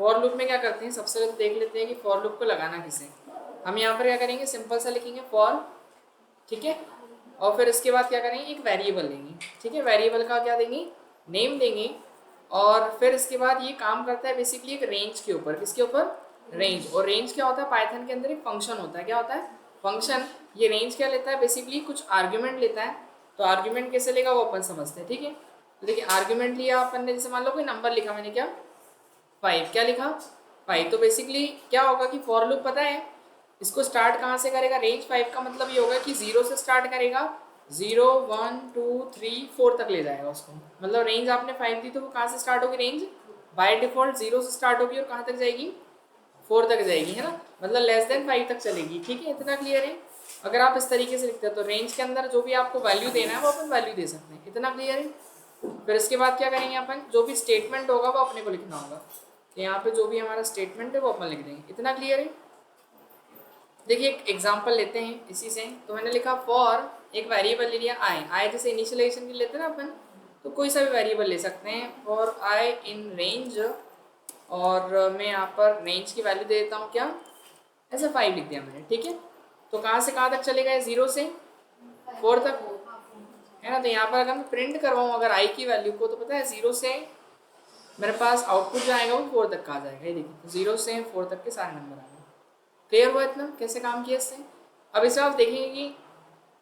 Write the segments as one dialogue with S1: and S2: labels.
S1: For loop में क्या करते हैं, सबसे पहले देख लेते हैं कि फॉर लूप को लगाना किसे। हम यहाँ पर क्या करेंगे, सिंपल सा लिखेंगे फॉर, ठीक है, और फिर इसके बाद क्या करेंगे, एक वेरिएबल लेंगे, ठीक है, वेरिएबल का क्या देंगे, नेम देंगे, और फिर इसके बाद ये काम करता है बेसिकली एक रेंज के ऊपर, किसके ऊपर, रेंज। और रेंज क्या होता है, पाइथन के अंदर एक फंक्शन होता है, क्या होता है, फंक्शन। ये रेंज क्या लेता है, बेसिकली कुछ आर्ग्यूमेंट लेता है। तो आर्ग्यूमेंट कैसे लेगा वो अपन समझते हैं, ठीक है। तो देखिए आर्ग्यूमेंट लिया अपन ने, जैसे मान लो कोई नंबर लिखा मैंने, क्या 5, क्या लिखा 5। तो बेसिकली क्या होगा कि फॉर लूप पता है इसको स्टार्ट कहाँ से करेगा, रेंज 5 का मतलब ये होगा कि 0 से स्टार्ट करेगा, 0 1 2 3 4 तक ले जाएगा उसको। मतलब रेंज आपने 5 दी तो वो कहाँ से स्टार्ट होगी, रेंज बाय डिफॉल्ट 0 से स्टार्ट होगी और कहाँ तक जाएगी, 4 तक जाएगी, है ना, मतलब लेस देन 5 तक चलेगी, ठीक है, इतना क्लियर है। अगर आप इस तरीके से लिखते हैं तो रेंज के अंदर जो भी आपको वैल्यू देना है वो अपन वैल्यू दे सकते हैं, इतना क्लियर है। फिर इसके बाद क्या करेंगे अपन, जो भी स्टेटमेंट होगा वो अपने को लिखना होगा। तो यहाँ पे जो भी हमारा स्टेटमेंट है वो अपन लिख देंगे, इतना क्लियर है। देखिए एक एग्जांपल लेते हैं इसी से। तो मैंने लिखा फॉर, एक वेरिएबल ले लिया आई, आई जैसे इनिशियलाइजेशन के लेते हैं ना अपन, तो कोई सा भी वेरिएबल ले सकते हैं, फॉर आई इन रेंज, और मैं यहाँ पर रेंज की वैल्यू दे देता हूँ क्या, ऐसा 5 लिख दिया मैंने, ठीक है। तो कहाँ से कहाँ तक चलेगा, 0 से 4 तक, है ना। तो यहाँ पर अगर मैं प्रिंट करवाऊँ अगर आई की वैल्यू को, तो पता है 0 से मेरे पास आउटपुट जो आएगा वो 4 तक का आ जाएगा, ये देखिए 0 से 4 तक के सारे नंबर आ गए। क्लियर हुआ इतना कैसे काम किया इससे। अब इसमें आप देखेंगे कि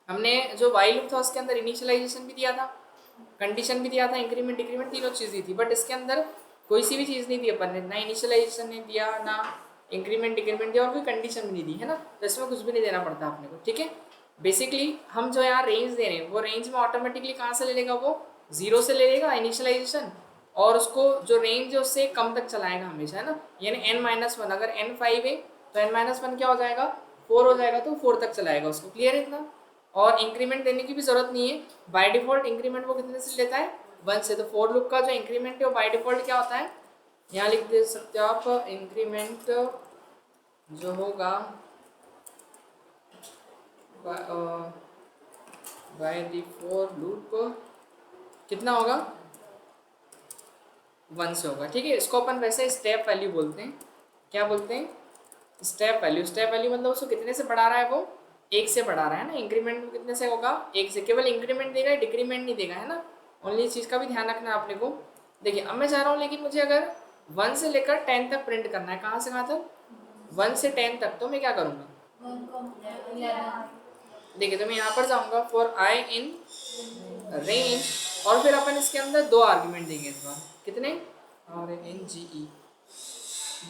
S1: हमने जो वाइल लूप था उसके अंदर इनिशियलाइजेशन भी दिया था, कंडीशन भी दिया था, इंक्रीमेंट डिक्रीमेंट तीनों चीज़ दी थी, बट इसके अंदर कोई सी भी चीज़ नहीं दी अपन ने, ना इनिशियलाइजेशन ने दिया, ना इंक्रीमेंट डिक्रीमेंट दिया, और कोई कंडीशन भी नहीं दी, है ना। तो इसमें कुछ भी नहीं देना पड़ता अपने को, ठीक है। बेसिकली हम जो यहाँ रेंज दे रहे हैं वो रेंज में ऑटोमेटिकली कहाँ से ले लेगा, वो 0 से ले लेगा इनिशियलाइजेशन, और उसको जो रेंज है उससे कम तक चलाएगा हमेशा, है ना। यानी n-1, अगर n 5 है तो n-1 क्या हो जाएगा, 4 हो जाएगा, तो 4 तक चलाएगा उसको। क्लियर है इतना। और इंक्रीमेंट देने की भी जरूरत नहीं है, बाय डिफॉल्ट इंक्रीमेंट वो कितने से लेता है, 1 से। तो फॉर लूप का जो इंक्रीमेंट है वो बाय डिफॉल्ट क्या होता है, यहाँ लिख दे सकते हो आप, इंक्रीमेंट जो होगा बाय दी फॉर लूप कितना होगा, 1 से होगा, ठीक है। इसको अपन वैसे स्टेप वैल्यू बोलते हैं, क्या बोलते हैं, स्टेप वैल्यू। स्टेप वैल्यू मतलब उसको कितने से बढ़ा रहा है, वो 1 से बढ़ा रहा है ना। इंक्रीमेंट कितने से होगा, 1 से। केवल इंक्रीमेंट देगा, डिक्रीमेंट नहीं देगा, है ना। ओनली इस चीज़ का भी ध्यान रखना है आपने को। देखिए अब मैं चाह रहा हूँ, लेकिन मुझे अगर 1 से लेकर 10 तक प्रिंट करना है, कहाँ से कहाँ तक, 1 से 10 तक, तो मैं क्या करूँगा, देखिए तो मैं यहाँ पर जाऊँगा फॉर आई इन रेंज, और फिर अपन इसके अंदर 2 आर्ग्यूमेंट देंगे इस बार, कितने, RANGE,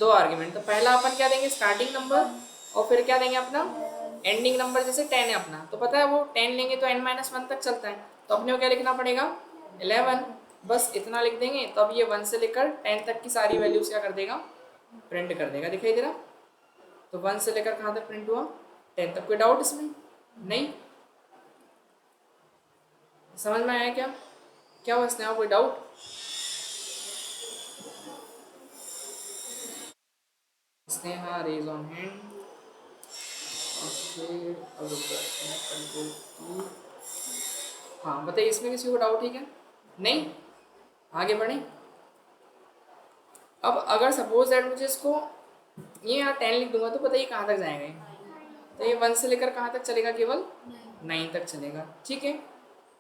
S1: 2 आर्ग्यूमेंट। तो पहला अपन क्या देंगे, स्टार्टिंग नंबर, और फिर क्या देंगे अपना एंडिंग नंबर, जैसे 10 है अपना, तो पता है वो 10 लेंगे तो n-1 तक चलता है, तो अपने को क्या लिखना पड़ेगा, 11, बस इतना लिख देंगे। तो अब ये 1 से लेकर 10 तक की सारी वैल्यूज क्या कर देगा, प्रिंट कर देगा, दिखाई दे रहा। तो 1 से लेकर कहाँ तक प्रिंट हुआ, 10 तक। कोई डाउट इसमें, नहीं समझ में आया क्या, क्या हुआ इसमें, कोई doubt, Sneha raise on hand, हाँ बताइए इसमें किसी को डाउट है क्या, नहीं, आगे बढ़े। अब अगर सपोज दैट मुझे इसको ये यहाँ 10 लिख दूंगा, तो बताइए कहाँ तक जाएगा ये, तो ये 1 से लेकर कहाँ तक चलेगा, केवल 9 तक चलेगा, ठीक है।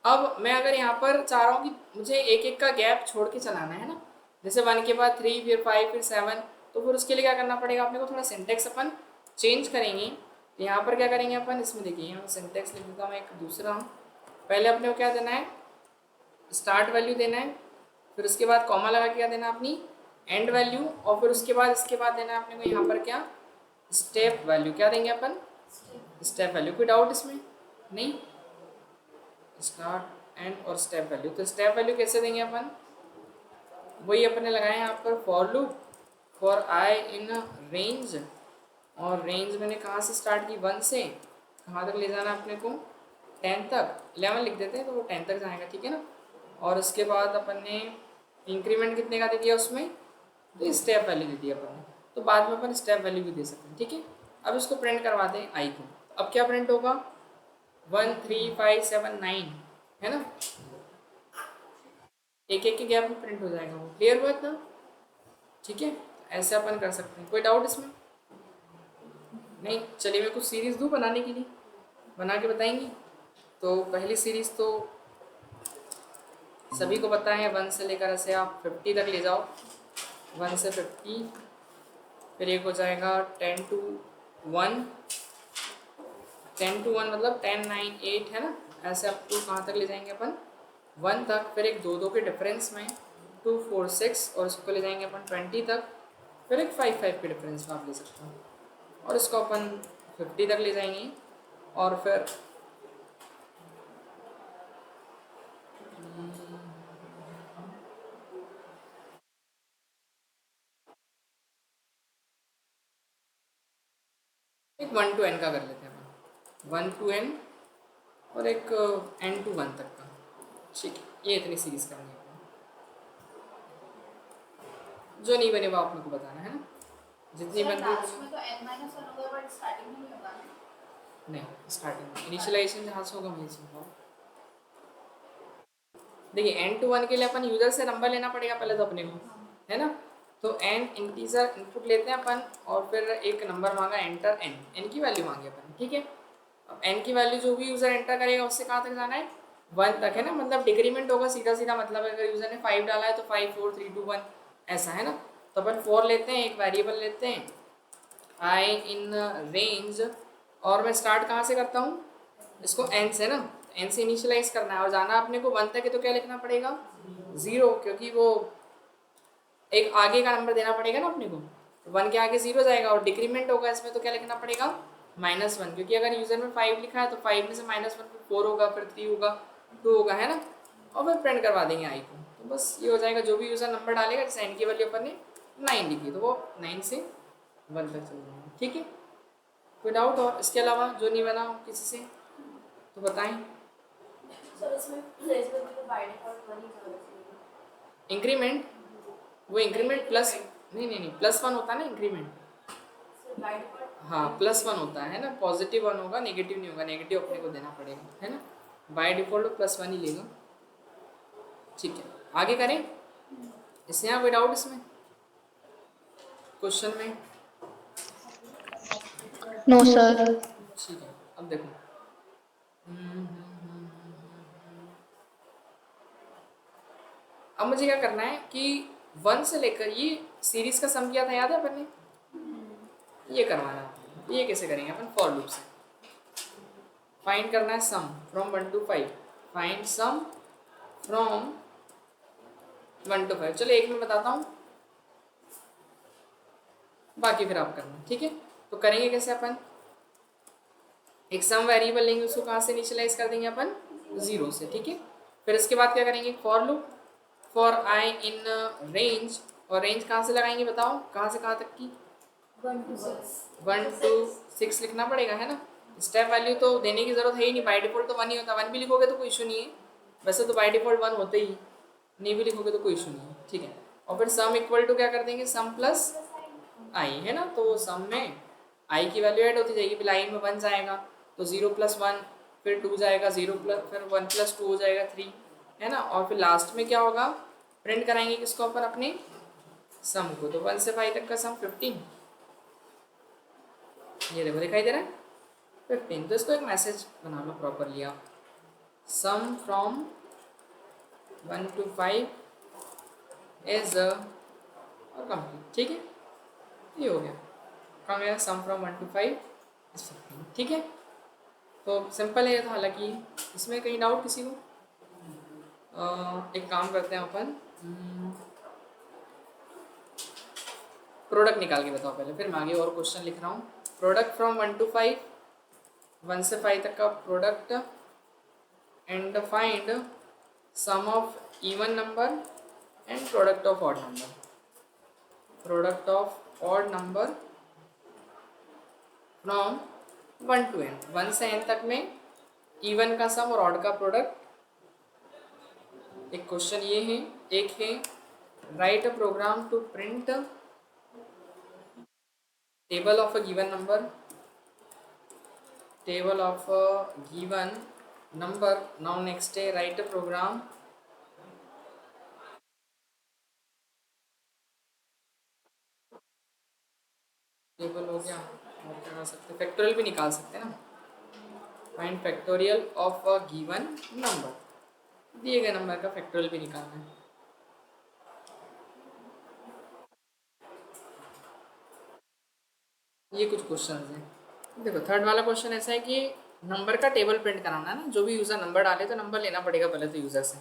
S1: अब मैं अगर यहाँ पर चाह रहा हूँ कि मुझे एक एक का गैप छोड़ के चलाना है ना, जैसे 1 के बाद 3, फिर 5, फिर 7, तो फिर उसके लिए क्या करना पड़ेगा अपने को, थोड़ा सिंटेक्स अपन चेंज करेंगे। तो यहाँ पर क्या करेंगे अपन, इसमें देखिए यहाँ सिंटेक्स लिख देता हूँ एक दूसरा। पहले अपने को क्या देना है, स्टार्ट वैल्यू देना है, फिर उसके बाद कॉमा लगा के क्या देना अपनी एंड वैल्यू, और फिर उसके बाद इसके बाद देना है अपने को यहाँ पर क्या, स्टेप वैल्यू। क्या देंगे अपन, स्टेप वैल्यू। कोई डाउट इसमें, नहीं, स्टार्ट एंड और स्टेप वैल्यू। तो स्टेप वैल्यू कैसे देंगे अपन, वही अपने लगाए यहाँ पर for loop for I in range, और रेंज मैंने कहाँ से स्टार्ट की, 1 से कहाँ तक ले जाना अपने को, 10 तक, 11 लिख देते हैं तो वो 10 तक जाएगा, ठीक है ना। और उसके बाद अपन ने इंक्रीमेंट कितने का दे दिया उसमें, तो स्टेप वैल्यू दे दिया अपन ने, तो बाद में अपन स्टेप वैल्यू भी दे सकते हैं, ठीक है। अब इसको प्रिंट करवाते हैं आई को। अब क्या प्रिंट होगा, 1 3 5 7 9, है ना, एक एक के गैप में प्रिंट हो जाएगा वो। क्लियर हुआ इतना, ठीक है। ऐसे अपन कर सकते हैं। कोई डाउट इसमें? नहीं, चलिए मैं कुछ सीरीज़ दूँ बनाने के लिए, बना के बताएंगी। तो पहली सीरीज़ तो सभी को पता है, 1 से लेकर ऐसे आप 50 तक ले जाओ, 1 से 50, फिर एक हो जाएगा 10 to 1, 10 to 1 मतलब 10, 9, 8 है ना, ऐसे अप टू कहाँ तक ले जाएंगे अपन 1 तक, फिर एक 2 के डिफरेंस में 2, 4, 6 और इसको ले जाएंगे अपन 20 तक, फिर एक 5, 5 के डिफरेंस में आप ले सकते हो, और इसको अपन 50 तक ले जाएंगे, और फिर एक 1 to n का कर लेते हैं अपन, 1 to n और एक n to 1 तक का। ठीक है, ये इतनी सीरीज करनी है। जो नहीं बने वो आप लोग को बताना है ना, जितनी बन रही
S2: में तो n-1 होगा बट स्टार्टिंग में नहीं होगा।
S1: नहीं, स्टार्टिंग में इनिशियलाइजेशन जहाँ से होगा वहीं से होगा। देखिए n to 1 के लिए अपन यूजर से नंबर लेना पड़ेगा पहले तो अपने को, है ना। तो n इंटीजर इनपुट लेते हैं अपन, और फिर एक नंबर मांगा एंटर n की वैल्यू मांगी अपन, ठीक है। अब n की वैल्यू जो भी यूजर एंटर करेगा उससे कहाँ तक जाना है, 1 तक, है ना। मतलब डिक्रीमेंट होगा सीधा सीधा, मतलब अगर यूजर ने 5 डाला है तो 5, 4, 3, 2, 1 ऐसा, है ना। तो अपन 4 लेते हैं, एक वेरिएबल लेते हैं आई इन रेंज, और मैं स्टार्ट कहाँ से करता हूँ, इसको n से ना, n से इनिशियलाइज करना है, और जाना अपने को 1 तक है, तो क्या लिखना पड़ेगा 0, क्योंकि वो एक आगे का नंबर देना पड़ेगा ना अपने को, तो 1 के आगे 0 जाएगा, और डिक्रीमेंट होगा इसमें तो क्या लिखना पड़ेगा -1, क्योंकि अगर यूजर में 5 लिखा है तो 5 में से -1 फिर 4 होगा, फिर 3 होगा, 2 होगा, है ना, और फिर प्रिंट करवा देंगे आई को। तो बस ये हो जाएगा, जो भी यूजर नंबर डालेगा, जैसे n की वैल्यू अपन ने 9 लिखी, तो वो 9 से 1 तक चल जाएगा, ठीक है। कोई डाउट और इसके अलावा जो नहीं बना हो किसी से तो बताएं।
S2: सर इसमें प्लेसमेंट तो बाय डिफॉल्ट 1 ही जाना चाहिए।
S1: इंक्रीमेंट, वो इंक्रीमेंट प्लस, नहीं +1 होता है ना इंक्रीमेंट,
S2: सर बाय डिफॉल्ट
S1: हाँ +1 होता है ना, पॉजिटिव 1 होगा, नेगेटिव नहीं होगा, नेगेटिव अपने को देना पड़ेगा, है ना। बाय डिफॉल्ट +1 ही लेगा, ठीक है। आगे करें, इससे यहाँ कोई डाउट इसमें क्वेश्चन में?
S3: No sir.
S1: ठीक है, अब देखो अब मुझे क्या करना है कि 1 से लेकर ये सीरीज का सम किया था, याद है अपन ने, ये करवाना है। ये कैसे करेंगे अपन, फॉर लूप से फाइंड करना है sum from 1 to 5, find sum from 1 to 5। चलो एक मैं बताता हूँ, बाकी फिर आप करना, ठीक है। तो करेंगे कैसे अपन, एक सम वेरिएबल लेंगे, उसको कहाँ से इनिशियलाइज कर देंगे अपन 0 से, ठीक है। फिर इसके बाद क्या करेंगे, for loop for I in range, और रेंज कहाँ से लगाएंगे बताओ, कहाँ से कहाँ तक की 1 to 6 लिखना पड़ेगा, है ना। स्टेप वैल्यू तो देने की जरूरत है ही नहीं, बाय डिफॉल्ट तो 1 ही होता है, 1 भी लिखोगे तो कोई इशू नहीं है, वैसे तो बाय डिफॉल्ट 1 होते ही, नहीं भी लिखोगे तो कोई इशू नहीं है, ठीक है। और फिर सम इक्वल टू क्या कर देंगे, सम प्लस आई, है ना। तो सम में आई की वैल्यू ऐड होती जाएगी, फिर लाइन में 1 जाएगा तो 0 + 1, फिर 2 जाएगा 0 प्लस, फिर 1 + 2 हो जाएगा 3, है ना। और फिर लास्ट में क्या होगा, प्रिंट कराएंगे किसको अपन, अपने सम को। तो 1 से 5 तक का सम 15, ये देखो दिखाई दे रहा है 15। तो इसको एक मैसेज बना लो प्रॉपरली आप, सम फ्रॉम 1 to 5 इज कंप्लीट, ठीक है। ये हो गया, कहाँ गया, सम फ्रॉम 1 to 5 इज 15, ठीक है। तो सिंपल है ये तो, हालांकि इसमें कहीं डाउट किसी को? एक काम करते हैं अपन, प्रोडक्ट निकाल के बताओ पहले, फिर मैं आगे और क्वेश्चन लिख रहा हूँ। प्रोडक्ट फ्रॉम 1 to 5, 1 से 5 तक का product, and find sum of even number and product of odd number, product of odd number from 1 to n, 1 से n तक में इवन का सम और ऑड का प्रोडक्ट। एक क्वेश्चन ये है, एक है write a program to print table of a given number, table of a given number. Now next है राइट अ प्रोग्राम टेबल हो गया, और क्या कर सकते हैं, फैक्टोरियल भी निकाल सकते हैं ना। Find factorial of a given number, दिए गए नंबर का फैक्टोरियल भी निकालना है। ये कुछ क्वेश्चन हैं। देखो थर्ड वाला क्वेश्चन ऐसा है कि नंबर का टेबल प्रिंट कराना है ना, जो भी यूज़र नंबर डाले तो नंबर लेना पड़ेगा पहले तो यूज़र से।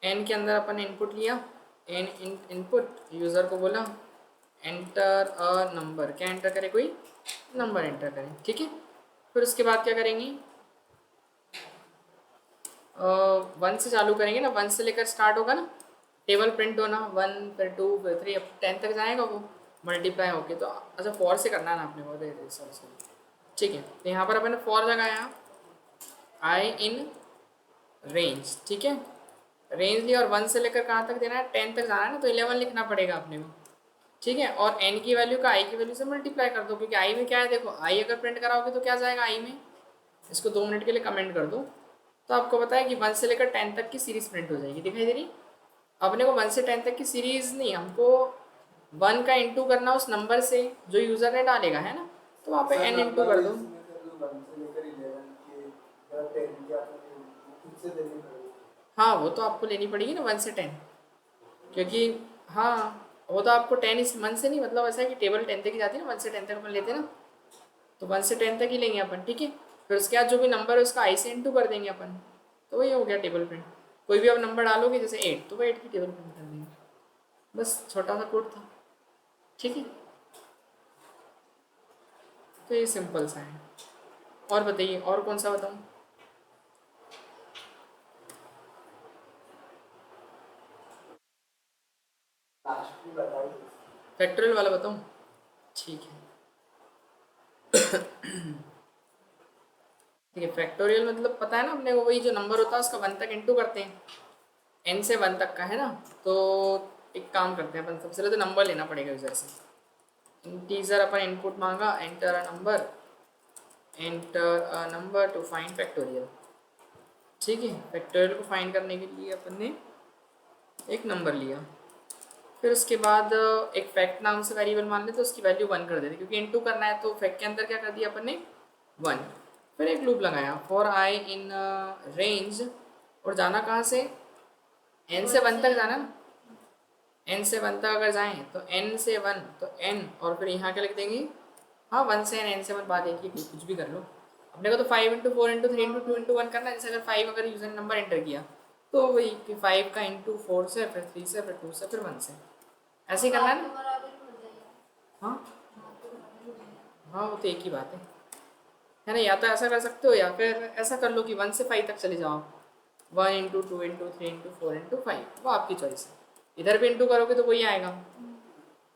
S1: एन के अंदर अपन इनपुट लिया, एन इनपुट, यूज़र को बोला एंटर अ नंबर, क्या एंटर करे, कोई नंबर एंटर करें, ठीक है। फिर उसके बाद क्या करेंगे, 1 से चालू करेंगे ना, 1 से लेकर स्टार्ट होगा ना टेबल प्रिंट होना, 1 फिर 2 फिर 3 अब 10 तक जाएगा वो मल्टीप्लाई होके। तो अच्छा 4 से करना है ना आपने, वो सॉरी, ठीक है। तो यहाँ पर अपन 4 लगाया, आई इन रेंज, ठीक है, रेंज लिया और 1 से लेकर कहाँ तक देना है, 10 तक जाना है ना, तो 11 लिखना पड़ेगा अपने को, ठीक है। और एन की वैल्यू का आई की वैल्यू से मल्टीप्लाई कर दो, क्योंकि आई में क्या है, देखो आई अगर प्रिंट कराओगे तो क्या जाएगा आई में, इसको 2 मिनट के लिए कमेंट कर दो, तो आपको पता है कि 1 से लेकर 10 तक की सीरीज प्रिंट हो जाएगी, दिखाई दे रही। अपने को 1 से 10 तक की सीरीज नहीं, हमको 1 का इंटू करना उस नंबर से जो यूज़र ने डालेगा, है ना, तो वहाँ पे n इंटू कर दो। हाँ वो तो आपको लेनी पड़ेगी ना 1 से 10, क्योंकि हाँ वो तो आपको 10 इस 1 से नहीं, मतलब ऐसा है कि टेबल 10 तक ही जाती है ना, 1 से 10 तक अपन लेते हैं ना, तो 1 से 10 तक ही लेंगे अपन, ठीक है। फिर उसके बाद जो भी नंबर है उसका आई से इंटू कर देंगे अपन, तो वही हो गया टेबल प्रिंट। कोई भी अब नंबर डालोगे जैसे 8, तो वो 8 की टेबल प्रिंट कर देंगे, बस छोटा सा कोड था, ठीक है। तो ये सिंपल सा है। और बताइए और कौन सा बताऊँ, फैक्टोरियल वाला बताऊँ, ठीक है। ठीक है, फैक्टोरियल मतलब पता है ना अपने को, वही जो नंबर होता है उसका 1 तक इंटू करते हैं, n से 1 तक का है ना। तो एक काम करते हैं अपन, सबसे पहले तो नंबर लेना पड़ेगा यूजर से, इंटीजर अपन इनपुट मांगा, enter a number two find factorial, ठीक है। फैक्टोरियल को फाइंड करने के लिए अपन ने एक नंबर लिया, फिर उसके बाद एक फैक्ट नाम से वेरिएबल मान ले, तो उसकी वैल्यू 1 कर देते, क्योंकि इनटू करना है, तो फैक्ट के अंदर क्या कर दिया अपन ने 1। फिर एक लूप लगाया फॉर आई इन रेंज, और जाना कहाँ से, n से 1 तक जाना ना, n से 1 तक अगर जाएं तो n से 1 तो n, और फिर यहाँ क्या लिख देंगे, हाँ 1 से n से 1 बात एक ही, कुछ भी कर लो। अपने को तो 5 इंटू 4 इंटू 3 इंटू 2 इंटू 1 करना है, जैसे अगर 5 अगर यूजर ने नंबर एंटर किया तो वही कि 5 का इंटू 4 से, फिर 3 से, फिर 2 से, फिर 1 से, ऐसे ही करना है ना। हाँ हाँ वो तो एक ही बात है ना, या तो ऐसा कर सकते हो या फिर ऐसा कर लो कि 1 से 5 तक चले जाओ, 1 इंटू 2 इंटू 3 इंटू 4 इंटू 5, वो आपकी चॉइस है। इधर भी इंटू करोगे तो वही आएगा,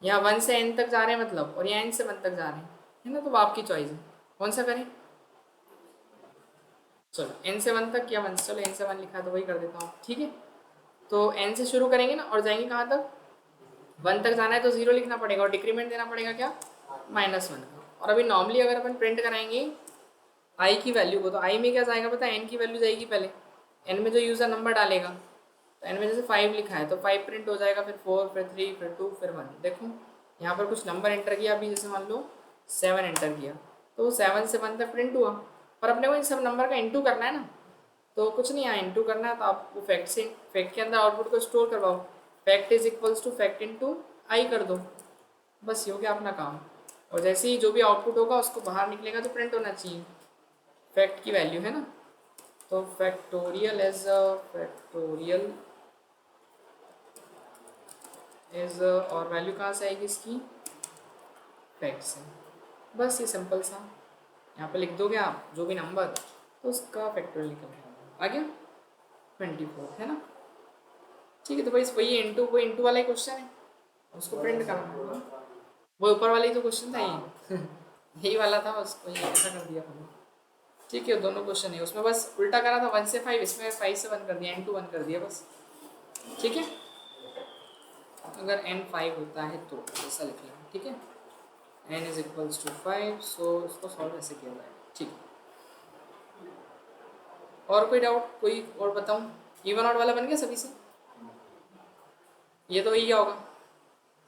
S1: यहाँ 1 से n तक जा रहे हैं मतलब, और यहाँ n से 1 तक जा रहे हैं, है ना, तो वो आपकी चॉइस है कौन सा करें। चलो n से 1 तक या 1 से, चलो n से 1 लिखा है तो वही कर देता हूँ, ठीक है। तो n से शुरू करेंगे ना, और जाएंगे कहाँ तक, 1 तक जाना है तो 0 लिखना पड़ेगा, और डिक्रीमेंट देना पड़ेगा क्या, -1 का। और अभी नॉर्मली अगर अपन प्रिंट कराएंगे i की वैल्यू को, तो i में क्या जाएगा पता है, n की वैल्यू जाएगी पहले, n में जो यूज़र नंबर डालेगा, तो n में जैसे 5 लिखा है तो 5 प्रिंट हो जाएगा, फिर 4 फिर 3 फिर 2 फिर 1। देखो यहाँ पर कुछ नंबर एंटर किया, अभी जैसे मान लो 7 एंटर किया, तो 7 से 1 तक प्रिंट हुआ, पर अपने को इन सब नंबर का इंटू करना है ना, तो कुछ नहीं है, इंटू करना है तो आपको फैक्ट से, फैक्ट के अंदर आउटपुट को स्टोर करवाओ, fact is equals to fact into i कर दो, बस ये हो गया अपना काम। और जैसे ही जो भी आउटपुट होगा उसको बाहर निकलेगा तो प्रिंट होना चाहिए फैक्ट की वैल्यू, है ना। तो फैक्टोरियल एज और वैल्यू कहाँ से आएगी इसकी, फैक्ट से, बस ये सिंपल सा, यहाँ पे लिख दोगे आप जो भी नंबर, तो उसका फैक्टोरियल निकल के आ गया 24, है ना, ठीक है। तो भाई वही इंटू वाला ही क्वेश्चन है, उसको प्रिंट करना है, वो ऊपर वाला ही तो क्वेश्चन था ये यही वाला था, उसको ये ऐसा कर दिया हमने, ठीक है। दोनों क्वेश्चन है उसमें, बस उल्टा करा था 1 से 5, इसमें 5 से 1 कर दिया, n to 1 कर दिया बस, ठीक है। अगर n 5 होता है तो ऐसा लिख लेंगे, ठीक है, n इज इक्वल्स टू 5, सो इसको सॉल्व ऐसे किया जाएगा, ठीक है। और कोई डाउट, कोई और बताऊँ, इवन ऑड वाला बन गया सभी से, ये तो वही क्या होगा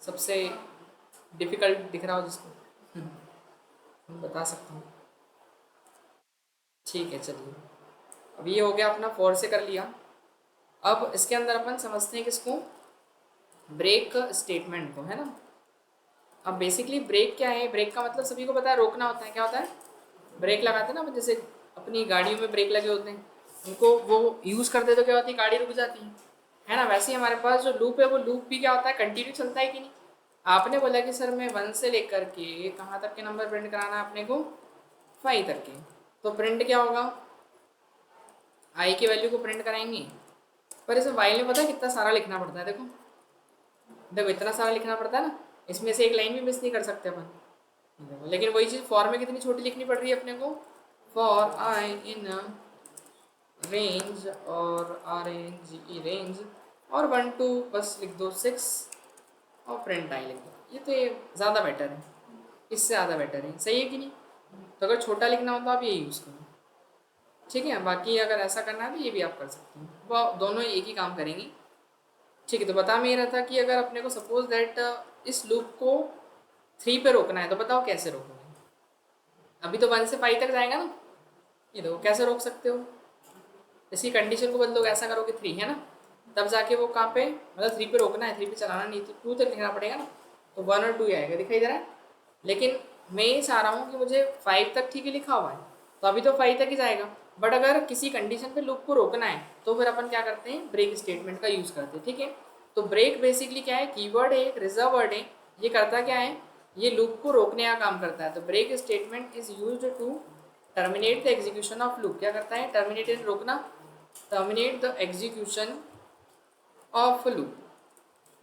S1: सबसे डिफिकल्ट दिख रहा हो जिसको बता सकता हूँ। ठीक है चलिए, अब ये हो गया अपना फॉर से कर लिया। अब इसके अंदर अपन समझते हैं किसको, ब्रेक स्टेटमेंट को, है ना। अब बेसिकली ब्रेक क्या है, ब्रेक का मतलब सभी को पता है, रोकना होता है। क्या होता है, ब्रेक लगाते हैं ना अपन, जैसे अपनी गाड़ियों में ब्रेक लगे होते हैं, उनको वो यूज़ करते तो क्या होती है, गाड़ी रुक जाती है ना। वैसे ही हमारे पास जो लूप है, वो लूप भी क्या होता है, कंटिन्यू चलता है कि नहीं। आपने बोला कि सर मैं 1 से लेकर के कहाँ तक के नंबर प्रिंट कराना है अपने को, 5 तक के। तो प्रिंट क्या होगा, आई की वैल्यू को प्रिंट कराएंगे। पर इसमें वाइल में पता है कितना सारा लिखना पड़ता है, देखो देखो इतना सारा लिखना पड़ता है ना, इसमें से एक लाइन भी मिस नहीं कर सकते अपन। लेकिन वही चीज़ फॉर में कितनी छोटी लिखनी पड़ रही है अपने को, फॉर आई इन रेंज और R N G E range, और 1 2 बस लिख दो 6, और प्रिंट आई लिख दो। ये तो ये ज़्यादा बेटर है, इससे ज़्यादा बेटर है, सही है कि नहीं। तो अगर छोटा लिखना हो तो आप ये यूज़ करो, ठीक है। बाकी अगर ऐसा करना है तो ये भी आप कर सकते हैं, वो दोनों एक ही काम करेंगी, ठीक है। तो बता मैं ये रहा था कि अगर अपने को सपोज दैट इस लूप को 3 पे रोकना है, तो बताओ कैसे रोकोगे। अभी तो 1 से 5 तक जाएगा ना, ये देखो कैसे रोक सकते हो। इसकी कंडीशन को बदलोगे, ऐसा करोगे 3, है ना, तब जाके वो कहाँ पे, मतलब 3 पे रोकना है, 3 पे चलाना नहीं, तो 2 तक लिखना पड़ेगा ना। तो 1 और 2 ही आएगा, दिखाई दे रहा है। लेकिन मैं ये चाह रहा हूँ कि मुझे 5 तक ठीक है लिखा हुआ है, तो अभी तो 5 तक ही जाएगा। बट अगर किसी कंडीशन पे लूप को रोकना है, तो फिर अपन क्या करते हैं, ब्रेक स्टेटमेंट का यूज़ करते हैं, ठीक है। तो ब्रेक बेसिकली क्या है, कीवर्ड है, एक रिजर्व वर्ड है। ये करता क्या है, ये लूप को रोकने का काम करता है। तो break statement is used to terminate the execution of loop. क्या करता है, टर्मिनेट एंड रोकना, terminate the execution of loop,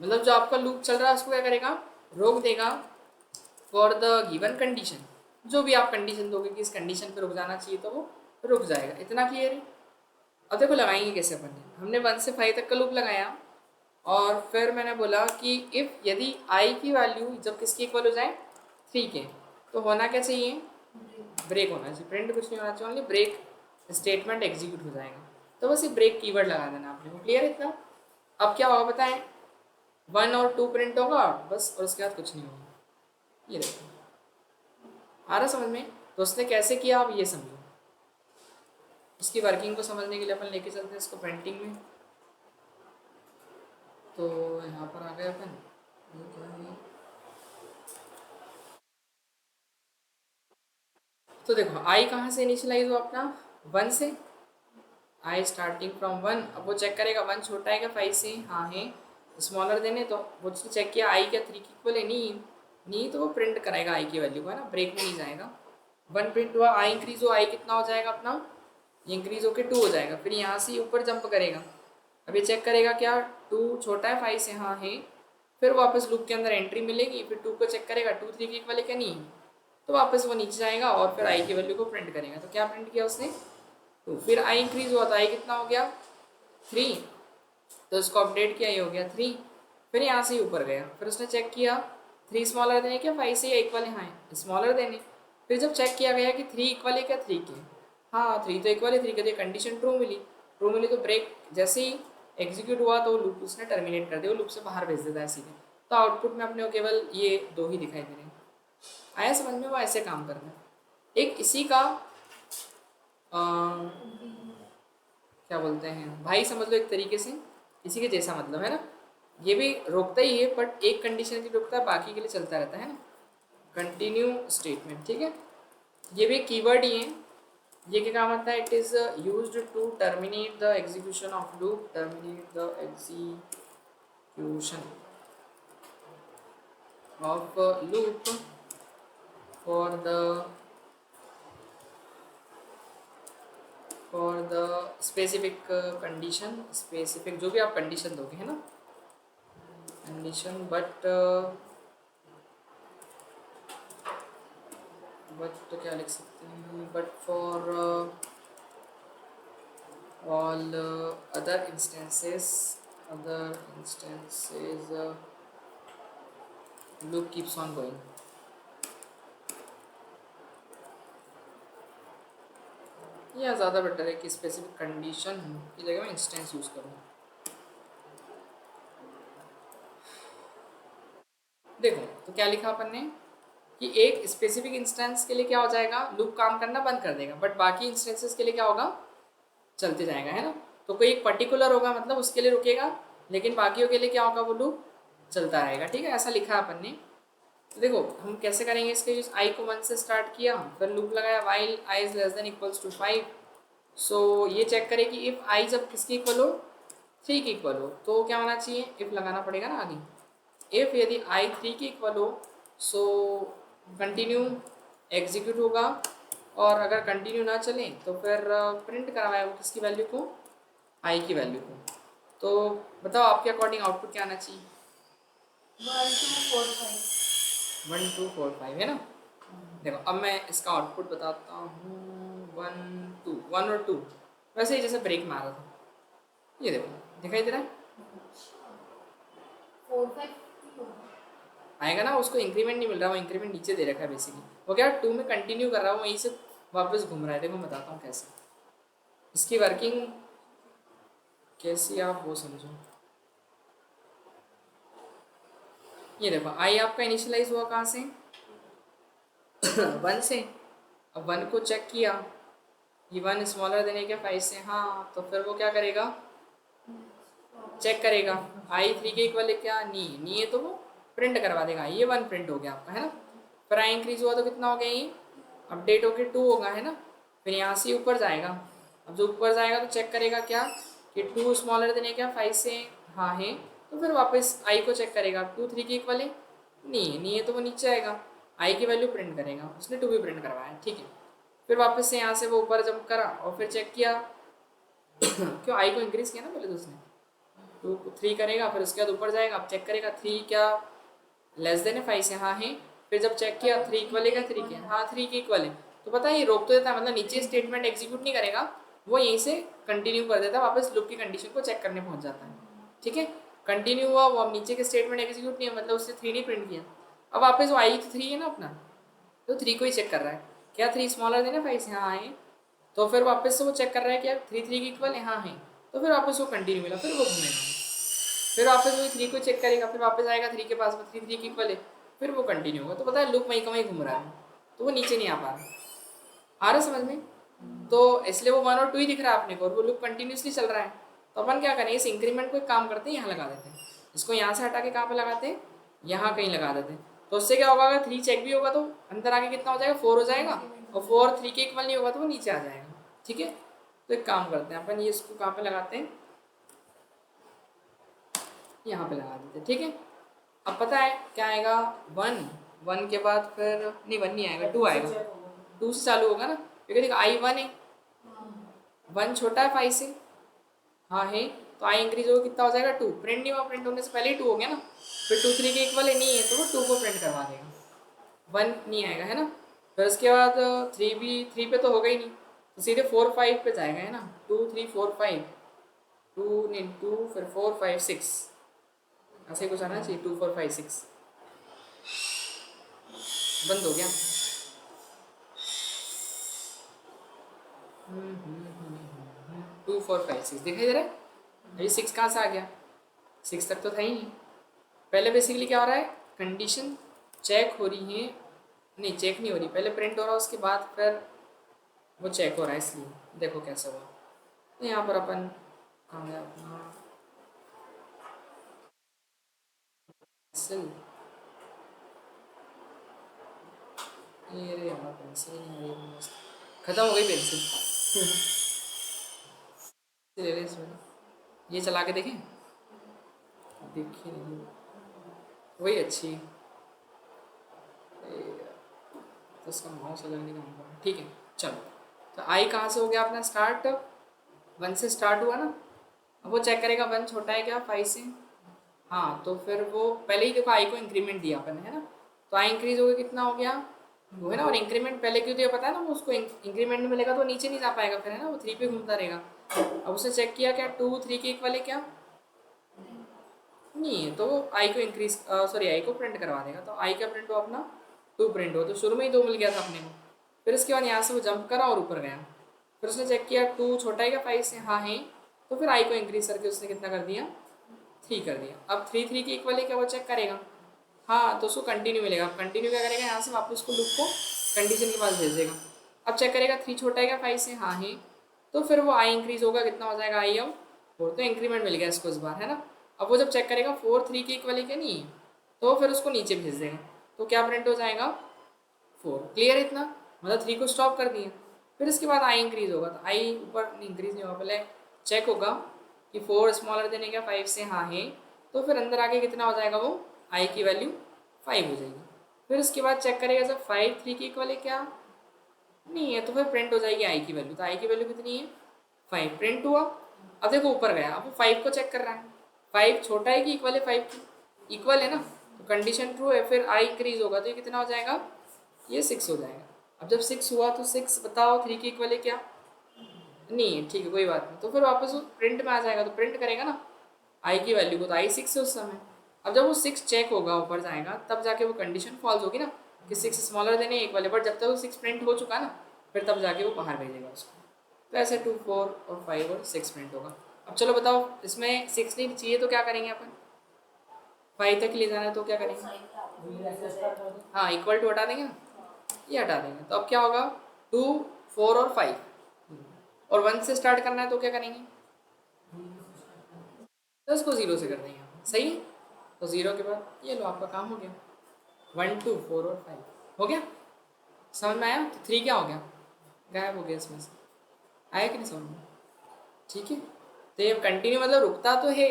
S1: मतलब जो आपका लूप चल रहा है उसको क्या करेगा, रोक देगा, फॉर द गिवन कंडीशन। जो भी आप कंडीशन दोगे कि इस कंडीशन पे रुक जाना चाहिए, तो वो रुक जाएगा। इतना क्लियर है। अब देखो लगाएंगे कैसे अपन ने, हमने 1 से 5 तक का लूप लगाया, और फिर मैंने बोला कि इफ़ यदि आई की वैल्यू जब किसकी इक्वल हो जाए, 3 के, तो होना क्या चाहिए, ब्रेक होना चाहिए। प्रिंट कुछ नहीं होना चाहिए, ओनली ब्रेक स्टेटमेंट एग्जीक्यूट हो जाएगा। तो बस ये ब्रेक कीवर्ड लगा देना आपने को, क्लियर है इतना। अब क्या होगा बताएं, 1 और 2 प्रिंट होगा बस, और उसके बाद कुछ नहीं होगा। ये देखो आ रहा समझ में। तो उसने कैसे किया, आप ये समझो। इसकी वर्किंग को समझने के लिए अपन लेके चलते हैं इसको पेंटिंग में। तो यहाँ पर आ गए अपन, ये क्या है, तो देखो आई कहाँ से इनिशियलाइज हो अपना, 1 से। I starting from 1। अब वो चेक करेगा 1 छोटा है क्या 5 से, हाँ है, स्मॉलर देने, तो वो उसने चेक किया आई क्या 3 की इक्वल है, नहीं नहीं, तो वो प्रिंट कराएगा आई की वैल्यू को, है ना, ब्रेक में नहीं जाएगा। 1 प्रिंट हुआ, आई इंक्रीज हो, आई कितना हो जाएगा अपना, ये इंक्रीज होकर 2 हो जाएगा। फिर यहाँ से ऊपर जंप करेगा, अब ये चेक करेगा क्या 2 छोटा है 5 से, हाँ है। फिर वापस लूप के अंदर एंट्री मिलेगी, फिर 2 को चेक करेगा 2 3 की इक्वल है क्या, नहीं, तो वापस वो नीचे जाएगा और फिर आई की वैल्यू को प्रिंट करेगा। तो क्या प्रिंट किया उसने, 2। फिर आई इंक्रीज हुआ तो आई कितना हो गया 3, तो उसको अपडेट किया, ये हो गया 3। फिर यहाँ से ऊपर गया, फिर उसने चेक किया 3 स्मॉलर देने क्या 5 से, या इक्वल है, हाँ स्मॉलर देने। फिर जब चेक किया गया कि 3 इक्वल है क्या 3 के, हाँ 3 तो इक्वल है 3 के, तो कंडीशन ट्रू मिली। ट्रू मिली तो ब्रेक जैसे ही एग्जीक्यूट हुआ तो लूप उसने टर्मिनेट कर दिया, वो लूप से बाहर भेज देता है सीधे। तो आउटपुट में अपने को केवल ये 2 ही दिखाई दे रहे हैं। आया समझ में, वो ऐसे काम करना है। एक इसी का क्या बोलते हैं भाई, समझ लो एक तरीके से इसी के जैसा मतलब, है ना। ये भी रोकता ही है, बट एक कंडीशन के लिए रोकता है, बाकी के लिए चलता रहता है ना, कंटिन्यू स्टेटमेंट, ठीक है। ये भी एक कीवर्ड ही है। ये क्या काम आता है, it is used to terminate the execution of loop, terminate the execution of loop for the specific condition, specific जो भी आप कंडीशन दोगे, है ना, कंडीशन, बट तो क्या लिख सकते हैं, but for all other instances loop keeps on going. या ज़्यादा बेटर है कि स्पेसिफिक कंडीशन की जगह में इंस्टेंस यूज़ करूँ। देखो तो क्या लिखा अपन ने, कि एक स्पेसिफिक इंस्टेंस के लिए क्या हो जाएगा, लूप काम करना बंद कर देगा, बट बाकी इंस्टेंसेस के लिए क्या होगा, चलते जाएगा, है ना। तो कोई एक पर्टिकुलर होगा मतलब उसके लिए रुकेगा, लेकिन बाकियों के लिए क्या होगा, वो लूप चलता रहेगा, ठीक है, ऐसा लिखा है अपन ने। तो देखो हम कैसे करेंगे इसके यूज, आई को 1 से स्टार्ट किया, फिर लूप लगाया while I is less than equals to 5। So ये चेक करें कि इफ आई जब किसकी इक्वल हो, 3 की इक्वल हो, तो क्या होना चाहिए, इफ लगाना पड़ेगा ना आगे। इफ यदि आई 3 की इक्वल हो, सो कंटिन्यू एग्जीक्यूट होगा, और अगर कंटिन्यू ना चले तो फिर प्रिंट करवाएगा वो किसकी वैल्यू को, आई की वैल्यू को। तो बताओ आपके अकॉर्डिंग आउटपुट क्या आना चाहिए, 1245 है ना। देखो अब मैं इसका आउटपुट बताता हूँ, 1 और 2 वैसे ही जैसे ब्रेक मारा था, ये देखो दिखाई दे रहा है,
S2: 4 5
S1: आएगा ना, उसको इंक्रीमेंट नहीं मिल रहा, वो इंक्रीमेंट नीचे दे रखा है बेसिकली, वो क्या 2 में कंटिन्यू कर रहा है, वहीं से वापस घूम रहा है। देखो मैं बताता हूँ कैसे इसकी वर्किंग कैसी, आप वो समझो। ये देखो आई आपका इनिशियलाइज हुआ कहाँ से 1 से, अब 1 को चेक किया, ये 1 स्मॉलर देने के 5 से, हाँ तो फिर वो क्या करेगा, चेक करेगा आई 3 के इक्वल है क्या, नहीं है, तो वो प्रिंट करवा देगा, ये 1 प्रिंट हो गया आपका, है ना। फिर आई इंक्रीज हुआ तो कितना हो गया, ये अपडेट होके 2 होगा, है ना। फिर यहाँ से ऊपर जाएगा, अब जो ऊपर जाएगा तो चेक करेगा क्या कि 2 स्मॉलर देने क्या 5 से, हाँ है, तो फिर वापस आई को चेक करेगा, 2 3 के इक्वल है, नहीं है, तो वो नीचे आएगा, आई की वैल्यू प्रिंट करेगा, उसने 2 भी प्रिंट करवाया, ठीक है। फिर वापस से यहाँ से वो ऊपर जंप करा और फिर चेक किया क्यों आई को इंक्रीज किया ना पहले तो उसने, 3 करेगा, फिर उसके बाद ऊपर जाएगा, अब चेक करेगा 3 क्या लेस देन है 5 से, हाँ है। फिर जब चेक किया 3 इक्वल है क्या 3 के, हाँ 3 के इक्वल है, तो पता है ये रोक तो देता है, मतलब नीचे स्टेटमेंट एग्जीक्यूट नहीं करेगा, वो यहीं से कंटिन्यू कर देता है, वापस लूप की कंडीशन को चेक करने पहुंच जाता है, ठीक है। कंटिन्यू हुआ, वो अब नीचे के स्टेटमेंट एग्जीक्यूट नहीं है, मतलब उससे 3 नहीं प्रिंट किया, अब वापस वो आई तो 3 है ना अपना, तो 3 को ही चेक कर रहा है, क्या 3 स्मॉलर देना 5 से, हाँ है, तो फिर वापस से वो चेक कर रहा है कि यार 3 की इक्वल है, हाँ है, तो फिर वापस वो कंटिन्यू मिला, फिर वो घूमेगा, फिर वापस वही 3 को चेक करेगा, फिर वापस आएगा 3 के पास में, 3 की इक्वल है, फिर वो कंटिन्यू होगा, तो पता है लूप वहीं का वहीं घूम रहा है, तो वो नीचे नहीं आ पा रहा, आ रहा समझ में। तो इसलिए वो 1 और 2 ही दिख रहा है अपने को, और वो लूप कंटिन्यूसली चल रहा है, तो अपन क्या करें, इस इंक्रीमेंट को एक काम करते हैं, यहाँ लगा देते हैं, इसको यहाँ से हटा के कहाँ पे लगाते हैं, यहाँ कहीं लगा देते हैं, तो उससे क्या होगा, अगर 3 चेक भी होगा तो अंदर आके कितना हो जाएगा 4 हो जाएगा, और 4 3 के इक्वल नहीं होगा तो वो नीचे आ जाएगा, ठीक है। तो एक काम करते हैं अपन, ये इसको कहाँ पे लगाते हैं, यहाँ पे लगा देते हैं, ठीक है। अब पता है क्या आएगा, 1 के बाद फिर नहीं 1 नहीं आएगा, 2 आएगा, 2 से चालू होगा ना, क्योंकि देखो आई 1 है, 1 छोटा है 5 से, हाँ है, तो आई इंक्रीज होगा कितना हो जाएगा 2, प्रिंट नहीं हुआ, प्रिंट होने से पहले ही 2 हो गया ना, फिर 2 3 के इक्वल है, नहीं है, तो वो 2 को प्रिंट करवा देगा, 1 नहीं आएगा, है ना। फिर उसके बाद 3 भी 3 पे तो होगा ही नहीं, तो सीधे 4 5 पे जाएगा, है ना, 2 3 4 5, 2 नहीं 2 फिर 4 5 6, ऐसे कुछ आना चाहिए, 2 4 5 6, बंद हो गया। 2 4 5 6 दिखाई दे रहा है, अभी 6 कहाँ से आ गया, 6 तक तो था ही नहीं। पहले बेसिकली क्या हो रहा है, कंडीशन चेक हो रही है, नहीं चेक नहीं हो रही, पहले प्रिंट हो रहा है, उसके बाद फिर वो चेक हो रहा है, इसलिए देखो कैसा हुआ। तो यहाँ पर अपन कहाँ गया अपना पेंसिल, ये रे हमारा पेंसिल नहीं है, खत्म हो गई पेंसिल ले ले इसमें, ये चला के देखें, देखिए नहीं वही अच्छी है, तो उसका माउस अलग नहीं काम कर रहा, ठीक है चलो। तो आई कहाँ से हो गया अपना स्टार्ट, 1 से स्टार्ट हुआ ना, अब वो चेक करेगा 1 छोटा है क्या 5 से, हाँ तो फिर वो पहले ही देखो आई को इंक्रीमेंट दिया अपन है ना, तो आई इंक्रीज हो गया कितना हो गया, वो है ना, और इंक्रीमेंट पहले क्यों दिया पता है ना, वो उसको इंक्रीमेंट नहीं मिलेगा तो नीचे नहीं जा पाएगा फिर, है ना, वो 3 पे घूमता रहेगा। अब उसने चेक किया क्या 2 3 के इक्वल है क्या, नहीं है, तो वो आई को इंक्रीज सॉरी आई को प्रिंट करवा देगा, तो आई का प्रिंट हो अपना 2 प्रिंट हो, तो शुरू में ही 2 मिल गया था अपने को। फिर उसके बाद यहाँ से वो जंप करा और ऊपर गया, फिर उसने चेक किया 2 छोटा है क्या 5 से, हाँ है, तो फिर आई को इंक्रीज करके उसने कितना कर दिया 3 कर दिया। अब 3 3 के इक्वल है क्या, वो चेक करेगा, हाँ तो उसको कंटिन्यू मिलेगा। अब कंटिन्यू क्या करेगा, यहाँ से वापस उसको लूप को कंडीशन के पास भेज देगा। अब चेक करेगा 3 छोटा है क्या 5 से, हाँ है, तो फिर वो आई इंक्रीज होगा, कितना हो जाएगा आई अब 4, तो इंक्रीमेंट मिल गया इसको इस बार, है ना। अब वो जब चेक करेगा 4 3 के इक्वल है क्या, नहीं है, तो फिर उसको नीचे भेज देगा, तो क्या प्रिंट हो जाएगा 4। क्लियर है इतना, मतलब 3 को स्टॉप कर दिया। फिर इसके बाद आई इंक्रीज होगा, तो आई ऊपर इंक्रीज नहीं होगा, पहले चेक होगा कि 4 स्मॉलर देने क्या 5 से, हाँ है, तो फिर अंदर आके कितना हो जाएगा, वो आई की वैल्यू 5 हो जाएगी। फिर उसके बाद चेक करेगा जब 5 3 के इक्वल है क्या, नहीं है, तो फिर प्रिंट हो जाएगी आई की वैल्यू, तो आई की वैल्यू कितनी है 5, प्रिंट हुआ। अब देखो ऊपर गया, अब वो 5 को चेक कर रहा है, 5 छोटा है कि इक्वल है 5 की, इक्वल है ना, तो कंडीशन ट्रू है, फिर आई इंक्रीज होगा तो ये कितना हो जाएगा, ये 6 हो जाएगा। अब जब 6 हुआ तो 6 बताओ 3 के इक्वल है क्या, नहीं है, ठीक है कोई बात नहीं, तो फिर वापस वो प्रिंट में आ जाएगा, तो प्रिंट करेगा ना आई की वैल्यू को, तो आई 6 है उस समय। अब जब वो 6 चेक होगा ऊपर जाएगा, तब जाके वो कंडीशन फॉल्स होगी ना कि 6 स्मॉलर देने एक वाले, बट जब तक वो 6 प्रिंट हो चुका ना, फिर तब जाके वो बाहर भेजेगा उसको। तो ऐसे 2 4 और 5 और 6 प्रिंट होगा। अब चलो बताओ, इसमें 6 नहीं चाहिए तो क्या करेंगे अपन, 5 तक ले जाना है तो क्या करेंगे,
S2: साइन का
S1: हाँ इक्वल टू हटा देंगे ना, ये हटा देंगे, तो अब क्या होगा 2 4 और 5, और 1 से स्टार्ट करना है तो क्या करेंगे, 10 को 0 से कर देंगे आप, सही है। तो 0 के बाद ये लो आपका काम हो गया, 1 2 4 और 5 हो गया, समझ में आया। तो 3 क्या हो गया, गायब हो गया इसमें से, आया कि नहीं समझ में, ठीक है। तो ये कंटिन्यू मतलब रुकता तो है,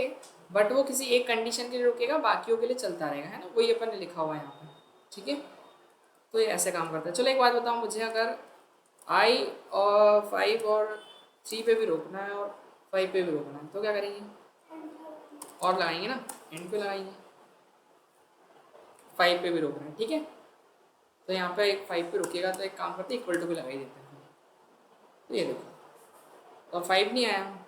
S1: बट वो किसी एक कंडीशन के लिए रुकेगा, बाकियों के लिए चलता रहेगा, है ना, वही अपन ने लिखा हुआ है यहाँ पर, ठीक है। तो ये ऐसे काम करता है। चलो एक बात बताओ मुझे, अगर आई और 5 और 3 पे भी रोकना है और 5 पे भी रोकना है तो क्या करेंगे, और लगाएंगे ना, एंड पे लगाएंगे, 5 पे भी रोकना है, ठीक है। तो यहाँ पे एक 5 पे रुकेगा, तो एक काम करते हैं इक्वल टू पे लगा ही देते हैं। तो ये देखो, तो 5 नहीं आया,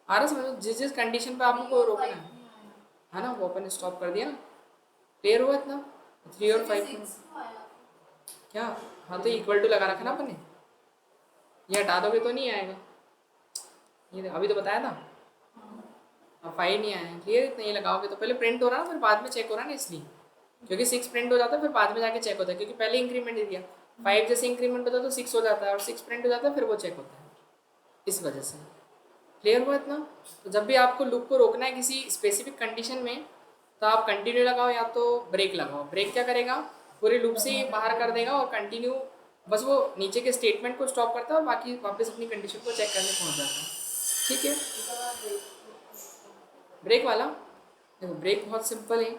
S1: आ रहा समझो, जिस जिस कंडीशन पे आपको रोकना है ना, वो अपन स्टॉप कर दिया ना, क्लियर हुआ इतना। 3 और 5 क्या, हाँ तो इक्वल टू लगा रखा ना अपन ने, ये हटा दोगे तो नहीं आएगा, ये अभी तो बताया था। अब 5 नहीं आया, क्लियर, इतना ये लगाओगे तो पहले प्रिंट हो रहा है ना, फिर बाद में चेक हो रहा है ना, इसलिए क्योंकि 6 प्रिंट हो जाता है फिर बाद में जाके चेक होता है, क्योंकि पहले इंक्रीमेंट दे दिया, 5 जैसे इंक्रीमेंट होता है तो 6 हो जाता है, और 6 प्रिंट हो जाता है फिर वो चेक होता है, इस वजह से। क्लियर हुआ इतना। तो जब भी आपको लूप को रोकना है किसी स्पेसिफिक कंडीशन में, तो आप कंटिन्यू लगाओ या तो ब्रेक लगाओ। ब्रेक क्या करेगा, पूरे लूप से बाहर कर देगा, और कंटिन्यू बस वो नीचे के स्टेटमेंट को स्टॉप करता है और बाकी वापस अपनी कंडीशन को चेक करने पहुंच जाता है, ठीक है। ब्रेक वाला देखो, ब्रेक बहुत सिंपल है,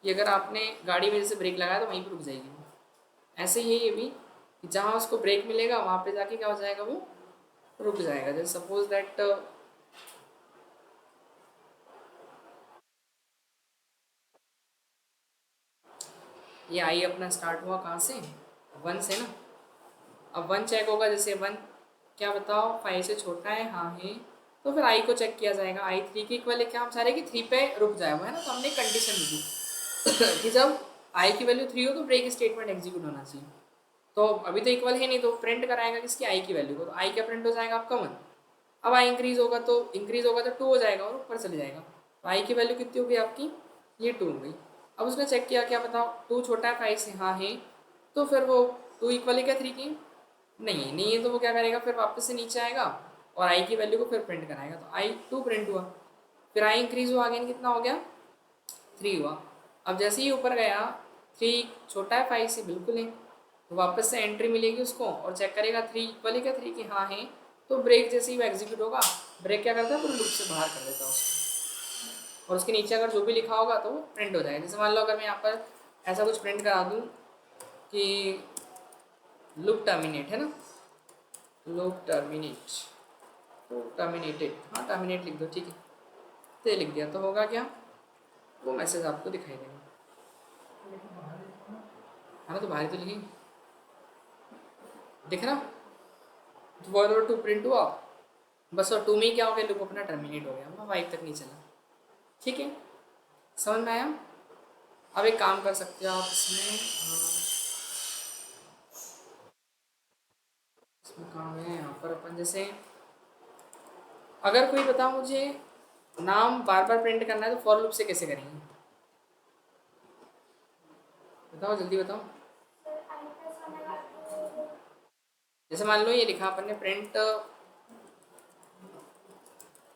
S1: कि अगर आपने गाड़ी में जैसे ब्रेक लगाया तो वहीं पर रुक जाएगी वो, ऐसे ही है ये भी, कि जहाँ उसको ब्रेक मिलेगा वहाँ पे जाके क्या हो जाएगा, वो रुक जाएगा। जैसे सपोज दैट ये आई अपना स्टार्ट हुआ कहाँ से, 1 से ना। अब 1 चेक होगा, जैसे 1 क्या बताओ 5 से छोटा है, हाँ है, तो फिर आई को चेक किया जाएगा, आई 3 के इक्वल है क्या, हम सारे कि 3 पे रुक जाएगा, है ना। तो हमने कंडीशन लिखी कि जब आई की वैल्यू 3 हो तो ब्रेक स्टेटमेंट एग्जीक्यूट होना चाहिए। तो अभी तो इक्वल है नहीं, तो प्रिंट कराएगा किसकी, आई की वैल्यू को, तो आई क्या प्रिंट हो जाएगा आपका 1। अब आई इंक्रीज होगा तो 2 हो जाएगा और ऊपर चले जाएगा, तो आई की वैल्यू कितनी होगी आपकी, ये 2 हो गई। अब उसने चेक किया, क्या बताओ 2 छोटा है 5 से, हाँ है, तो फिर वो 2 इक्वल है क्या 3 की, नहीं है, तो वो क्या करेगा फिर वापस से नीचे आएगा और आई की वैल्यू को फिर प्रिंट कराएगा, तो आई 2 प्रिंट हुआ, फिर आई इंक्रीज हुआ अगेन, कितना हो गया 3 हुआ। अब जैसे ही ऊपर गया 3 छोटा है 5 से, बिल्कुल है, तो वापस से एंट्री मिलेगी उसको और चेक करेगा 3 इक्वल है क्या 3 की, हाँ है, तो ब्रेक जैसे ही वो एग्जीक्यूट होगा, ब्रेक क्या करता है पूरे लूप से बाहर कर देता है उसको, और उसके नीचे अगर जो भी लिखा होगा तो वो प्रिंट हो जाएगा। जैसे मान लो अगर मैं यहाँ पर ऐसा कुछ प्रिंट करा दूँ कि लूप टर्मिनेट है ना, लूप टर्मिनेट, टर्मिनेटेड, हाँ टर्मिनेट लिख दो, ठीक है, तो ये लिख दिया, तो होगा क्या, वो मैसेज आपको दिखाई देगा, है ना। तो बाहर तो लिखी दिख रहा, तो 1 और 2 प्रिंट हुआ बस, और 2 में ही क्या हो गया, लूप अपना टर्मिनेट हो गया, 5 तक नहीं चला, ठीक है, समझ में आया। अब एक काम कर सकते हो आप इसमें काम है यहाँ पर अपन, जैसे अगर कोई बताओ मुझे नाम बार बार प्रिंट करना है तो फॉर लूप से कैसे करेंगे, बताओ जल्दी बताओ।
S2: सर आई प्रेस होने का तो
S1: जैसे मान लो ये लिखा अपन ने प्रिंट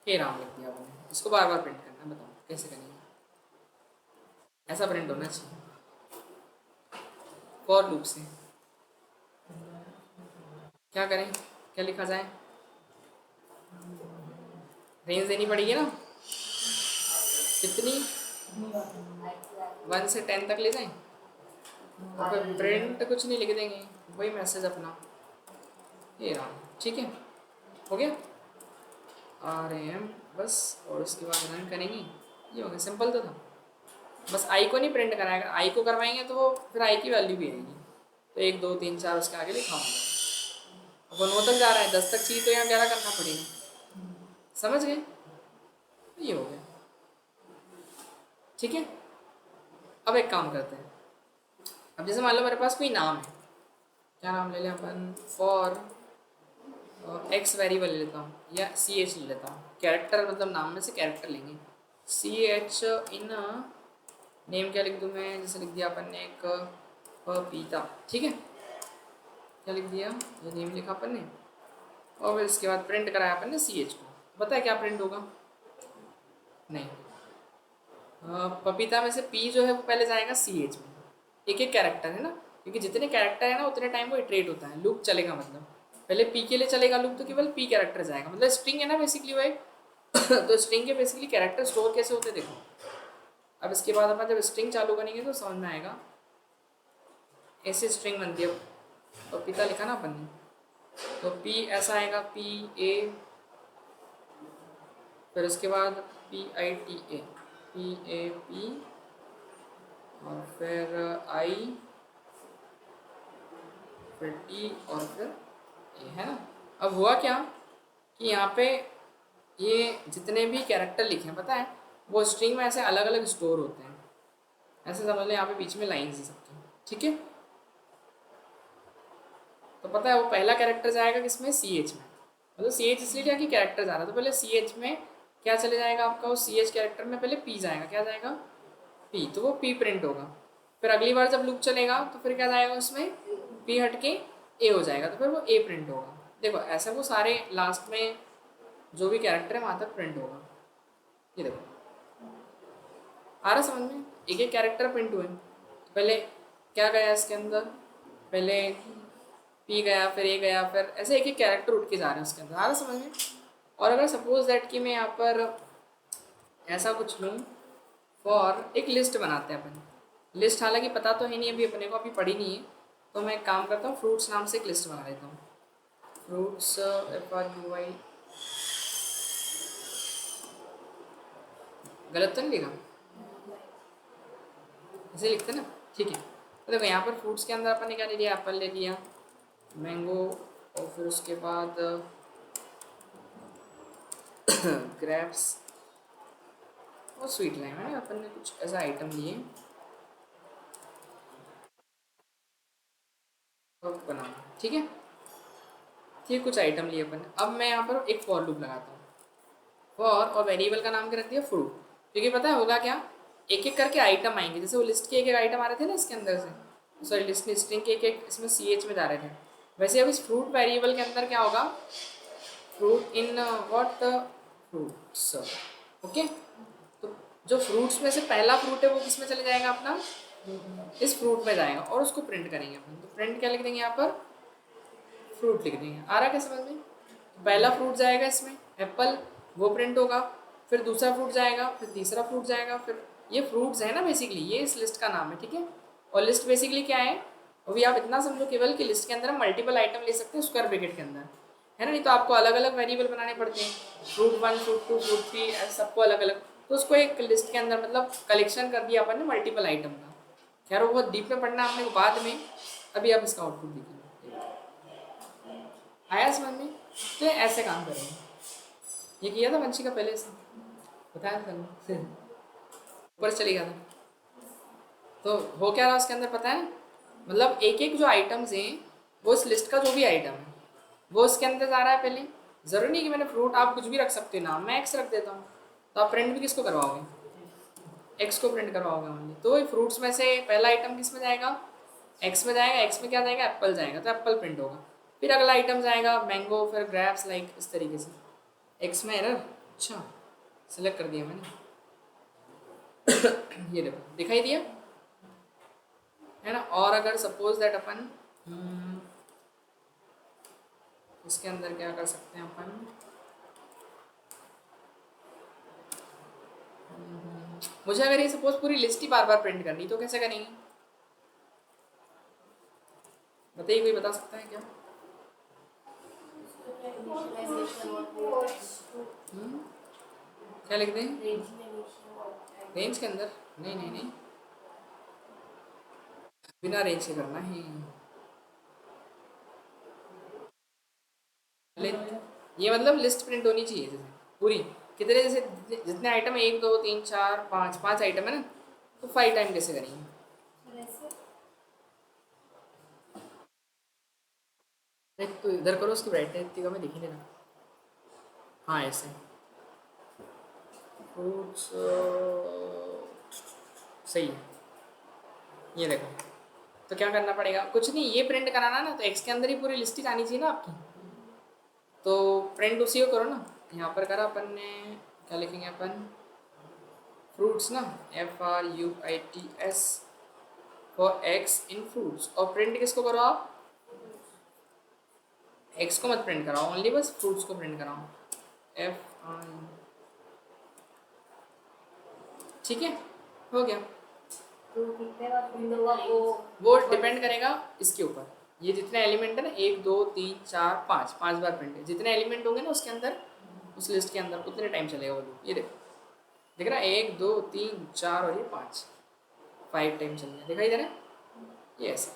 S1: हे राम लिख दिया अपन ने, इसको बार बार प्रिंट करना है, बताओ कैसे करेंगे? ऐसा प्रिंट होना चाहिए फॉर लूप से। क्या करें, क्या लिखा जाए? रेंज देनी पड़ेगी ना, कितनी? 1 से 10 तक ले जाएं और फिर प्रिंट कुछ नहीं लिख देंगे, वही मैसेज अपना ये रहा। ठीक है, हो गया RM बस, और उसके बाद रन करेंगे, ये हो गया। सिंपल तो था, बस आई को नहीं प्रिंट कराएगा, आई को करवाएंगे तो वो फिर आई की वैल्यू भी आएगी। तो 1 2 3 4 उसके आगे लिखा होगा। अब 9 तक जा रहा है, 10 तक चाहिए तो यहाँ 11 करना पड़ेगा। समझ गए? ये हो गया। ठीक है, अब एक काम करते हैं। अब जैसे मान लो मेरे पास कोई नाम है, क्या नाम ले लें अपन? फॉर एक्स वेरिएबल ले लेता हूँ या CH ले लेता हूँ। कैरेक्टर मतलब नाम में से कैरेक्टर लेंगे। CH इन नेम क्या लिख दूँ मैं? जैसे लिख दिया अपन ने एक पपीता। ठीक है, क्या लिख दिया? ये नेम लिखा अपन ने, और फिर इसके बाद प्रिंट कराया अपन ने CH को। पता है क्या प्रिंट होगा? नहीं, पपीता में से P जो है वो पहले जाएगा CH में। एक एक कैरेक्टर है ना, क्योंकि जितने कैरेक्टर है ना उतने टाइम वो इटरेट होता है, लूप चलेगा। मतलब पहले P के लिए चलेगा लूप, तो केवल P कैरेक्टर जाएगा। मतलब स्ट्रिंग है ना बेसिकली वो एक तो स्ट्रिंग के बेसिकली कैरेक्टर स्टोर कैसे होते देखो। अब इसके बाद अपन जब स्ट्रिंग चालू करेंगे तो समझ में आएगा। ऐसे स्ट्रिंग बनती है, पपीता लिखा ना अपन ने, तो P ऐसा आएगा PA, फिर उसके बाद PITA, PAP, और फिर I, फिर T, और फिर A, है ना। अब हुआ क्या कि यहाँ पे ये जितने भी कैरेक्टर लिखे हैं पता है, वो स्ट्रिंग में ऐसे अलग अलग स्टोर होते हैं। ऐसे समझ लें यहाँ पे बीच में लाइन्स है सबकी। ठीक है, तो पता है वो पहला कैरेक्टर जाएगा किसमें? CH में। मतलब CH इसलिए क्या कि कैरेक्टर जा रहा है, तो पहले CH में क्या चले जाएगा आपका? वो CH कैरेक्टर में पहले P जाएगा। क्या जाएगा? P, तो वो P प्रिंट होगा। फिर अगली बार जब लूप चलेगा तो फिर क्या जाएगा उसमें? P हट के A हो जाएगा, तो फिर वो A प्रिंट होगा। देखो ऐसा वो सारे लास्ट में जो भी कैरेक्टर है वहाँ तक प्रिंट होगा। ये देखो आ रहा समझ में? एक एक कैरेक्टर प्रिंट हुए। तो पहले क्या गया इसके अंदर? पहले P गया, फिर A गया, फिर ऐसे एक एक कैरेक्टर उठ के जा रहे हैं उसके अंदर। आ रहा समझ में? और अगर सपोज दैट कि मैं यहाँ पर ऐसा कुछ लूँ, फॉर एक लिस्ट बनाते हैं अपन। लिस्ट हालांकि पता तो है नहीं अभी अपने को, अभी पढ़ी नहीं है, तो मैं एक काम करता हूँ, फ्रूट्स नाम से एक लिस्ट बना लेता हूँ। फ्रूट्स FRUI, गलत तो नहीं लिखा? ऐसे लिखते ना? ठीक है, तो देखो यहाँ पर फ्रूट्स के अंदर अपन ने क्या ले लिया? एप्पल ले लिया, मैंगो, और फिर उसके बाद ग्रेप्स और स्वीट लाइम, है ना। अपन ने कुछ ऐसा आइटम लिए और बना। ठीक है, ठीक, कुछ आइटम लिए अपन ने। अब मैं यहाँ पर एक फॉर लूप लगाता हूँ। फॉर और वेरिएबल का नाम क्या रख दिया? फ्रूट। क्योंकि पता है होगा क्या, एक एक करके आइटम आएंगे। जैसे वो लिस्ट के एक एक आइटम आ रहे थे ना इसके अंदर से, सॉरी लिस्ट स्ट्रिंग के एक एक इसमें CH में जा रहे थे, वैसे अब इस फ्रूट वेरिएबल के अंदर क्या होगा? Fruit in what? Fruits. Okay, तो जो फ्रूट्स में से पहला फ्रूट है वो किस में चले जाएगा? अपना इस फ्रूट में जाएगा, और उसको प्रिंट करेंगे अपन। तो प्रिंट क्या लिख देंगे यहाँ पर? फ्रूट लिख देंगे। आ रहा क्या समझ में? पहला फ्रूट जाएगा इसमें एप्पल, वो प्रिंट होगा, फिर दूसरा फ्रूट जाएगा, फिर तीसरा फ्रूट जाएगा, फिर ये फ्रूट्स है ना बेसिकली, ये इस लिस्ट का नाम है। ठीक है, और लिस्ट बेसिकली क्या है? अभी आप इतना समझो केवल कि लिस्ट के अंदर हम मल्टीपल आइटम ले सकते हैं स्क्वायर ब्रैकेट के अंदर, है ना। नहीं तो आपको अलग अलग वेरिएबल बनाने पड़ते हैं, फ्रूट 1, फ्रूट 2, फ्रूट 3, सबको अलग अलग। तो उसको एक लिस्ट के अंदर मतलब कलेक्शन कर दिया अपन ने मल्टीपल आइटम का। खैर वो बहुत डीप में पढ़ना आपने को बाद में, अभी आप इसका आउटपुट देखिए। आया समझ में? तो ऐसे काम करेंगे। ये किया था वंशी का पहले से, बताया था ऊपर चली गया था। तो हो क्या रहा उसके अंदर पता है? मतलब एक एक जो आइटम्स हैं वो इस लिस्ट का जो भी आइटम है वो उसके अंदर जा रहा है। पहले ज़रूरी नहीं कि मैंने फ्रूट, आप कुछ भी रख सकते हो नाम, मैं एक्स रख देता हूँ, तो आप प्रिंट भी किसको करवाओगे? एक्स को प्रिंट करवाओगे ओनली, तो फ्रूट्स में से पहला आइटम किस में जाएगा, एक्स में जाएगा, एक्स में क्या जाएगा, एप्पल जाएगा, तो एप्पल प्रिंट होगा। फिर अगला आइटम जाएगा मैंगो, फिर ग्रेप्स, लाइक इस तरीके से। एक्स में एरर, अच्छा सेलेक्ट कर दिया मैंने, ये देखो दिखाई दिया है ना। और अगर सपोज दैट अपन इसके अंदर क्या कर सकते हैं अपन, मुझे अगर ये सपोज पूरी लिस्ट ही बार बार प्रिंट करनी तो कैसे करेंगे, बताइए, कोई बता सकता है क्या? क्या लिख दें रेंज के अंदर? नहीं नहीं नहीं, बिना रेंज के करना है। ये मतलब लिस्ट प्रिंट होनी चाहिए जैसे पूरी, कितने जैसे जितने आइटम है, 1 2 3 4 5, 5 आइटम है ना, तो 5 टाइम कैसे करेंगे? एक तो इधर करो, उसकी ब्राइटनेस इतनी कम है, दिख ही नहीं रहा। हाँ ऐसे फ्रूट्स सही है, ये देखो। तो क्या करना पड़ेगा, कुछ नहीं, ये प्रिंट कराना ना, तो एक्स के अंदर ही पूरी लिस्ट ही आनी चाहिए ना आपकी, तो प्रिंट उसी को करो ना। यहाँ पर करा अपन ने, क्या लिखेंगे अपन, फ्रूट्स ना, FRUITS for x in fruits, और प्रिंट किसको करो आप, एक्स को मत प्रिंट कराओ, ओनली बस फ्रूट्स को प्रिंट कराओ, FR, ठीक है, हो गया।
S2: तो कितने बार प्रिंट होगा
S1: वो डिपेंड करेगा इसके ऊपर, ये जितने एलिमेंट है ना, 1 2 3 4 5, 5 बार प्रिंट है, जितने एलिमेंट होंगे ना उसके अंदर, उस लिस्ट के अंदर, उतने टाइम चलेगा वो लूप। ये देखो, दिख रहा है 1 2 3 4 और ये 5, 5 टाइम चल रहा है, दिखाई दे रहा है, ये ऐसा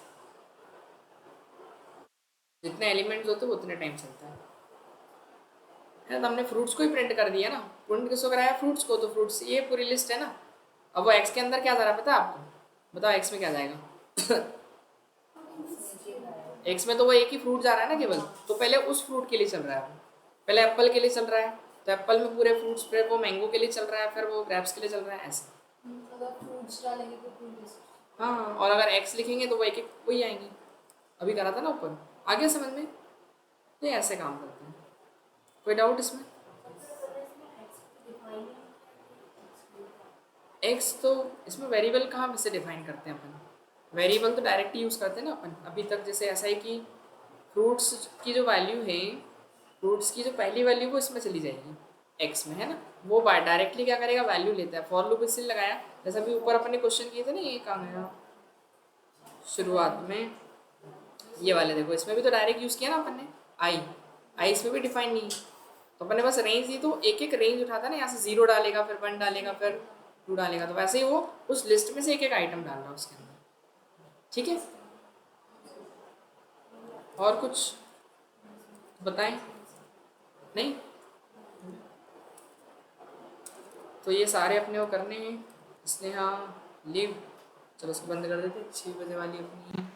S1: जितने एलिमेंट्स होते हैं उतने टाइम चलता है। तो हमने फ्रूट्स को ही प्रिंट कर दिया ना, प्रिंट किसको कराया, फ्रूट्स को, तो फ्रूट्स ये पूरी लिस्ट है ना। अब वो एक्स के अंदर क्या जा रहा है पता है आपको, बताओ एक्स में क्या जाएगा एक्स में तो वो एक ही फ्रूट जा रहा है ना केवल, तो पहले उस फ्रूट के लिए चल रहा है, पहले एप्पल के लिए चल रहा है, तो एप्पल में पूरे फ्रूट्स, फिर वो मैंगो के लिए चल रहा है, फिर वो ग्रेप्स के लिए चल रहा है, ऐसे।
S2: अगर फ्रूट्स डालेंगे तो पूरी लिस्ट।
S1: हाँ, और अगर एक्स लिखेंगे तो वो एक एक वही आएंगी, अभी करा था ना ऊपर, आगे समझ में, ये ऐसे काम करते हैं। कोई डाउट इसमें? एक्स तो इसमें वेरिएबल कहाँ से डिफाइन करते हैं अपन, वेरिएबल तो डायरेक्ट यूज़ करते हैं ना अपन। अभी तक जैसे ऐसा है कि फ्रूट्स की जो वैल्यू है, फ्रूट्स की जो पहली वैल्यू वो इसमें चली जाएगी एक्स में, है ना, वो डायरेक्टली क्या करेगा, वैल्यू लेता है। फॉर लूप इसलिए लगाया, जैसे अभी ऊपर अपन ने क्वेश्चन किए थे ना, ये काम है शुरुआत में, ये वाले देखो, इसमें भी तो डायरेक्ट यूज़ किया ना अपन ने, आई इसमें भी डिफाइन नहीं, तो अपन ने बस रेंज दी, तो एक एक रेंज उठाता ना, यहाँ से 0 डालेगा, फिर 1 डालेगा, फिर 2 डालेगा, तो वैसे ही वो उस लिस्ट में से एक एक आइटम डाल रहा है उसके अंदर, ठीक है। और कुछ बताएं? नहीं, तो ये सारे अपने वो करने हैं, इसलिए हाँ लीव, चलो उसको बंद कर देते, 6 बजे वाली अपनी